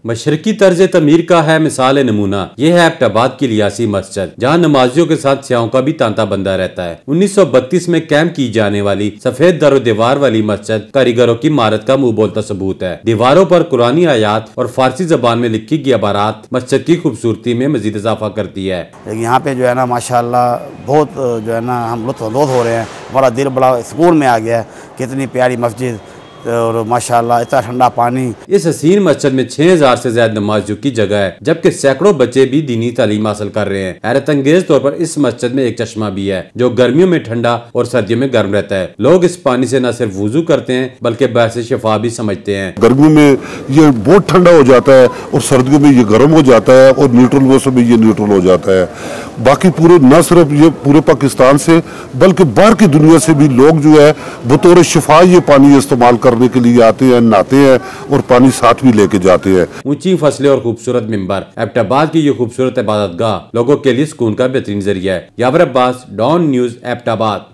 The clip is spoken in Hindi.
मशरकी तर्ज तमीर का है मिसाल नमूना ये है एबटाबाद की लियासी मस्जिद, जहाँ नमाजियों के साथ स्याहों का भी तांता बंधा रहता है। 1932 में कैंप की जाने वाली सफेद दरो दीवार वाली मस्जिद कारीगरों की महारत का मुंह बोलता सबूत है। दीवारों पर कुरानी आयात और फारसी जबान में लिखी गई अबारात मस्जिद की खूबसूरती में मजीद इजाफा करती है। यहाँ पे जो है ना माशाल्लाह बहुत जो है ना हम लुत्फ हो रहे हैं। हमारा दिल बड़ा सुकून में आ गया है। कितनी प्यारी मस्जिद और माशाल्लाह इतना ठंडा पानी। इस हसीन मस्जिद में 6000 से ज्यादा नमाजियों की जगह है, जबकि सैकड़ों बच्चे भी दीनी तालीम हासिल कर रहे हैं। हैरत अंगेज तौर पर इस मस्जिद में एक चश्मा भी है जो गर्मियों में ठंडा और सर्दियों में गर्म रहता है। लोग इस पानी से न सिर्फ वुजू करते हैं बल्कि बहस शिफा भी समझते हैं। गर्मियों में ये बहुत ठंडा हो जाता है और सर्दियों में ये गर्म हो जाता है और न्यूट्रल मौसम में ये न्यूट्रल हो जाता है। बाकी पूरे न सिर्फ ये पूरे पाकिस्तान से बल्कि बाहर की दुनिया से भी लोग जो है बतौर शिफा ये पानी इस्तेमाल करने के लिए आते हैं, नहाते हैं और पानी साथ भी लेके जाते हैं। ऊंची फसलें और खूबसूरत मिंबर, एबटाबाद की ये खूबसूरत इबादतगाह लोगों के लिए सुकून का बेहतरीन जरिया है। यावर अब्बास, डॉन न्यूज़, एबटाबाद।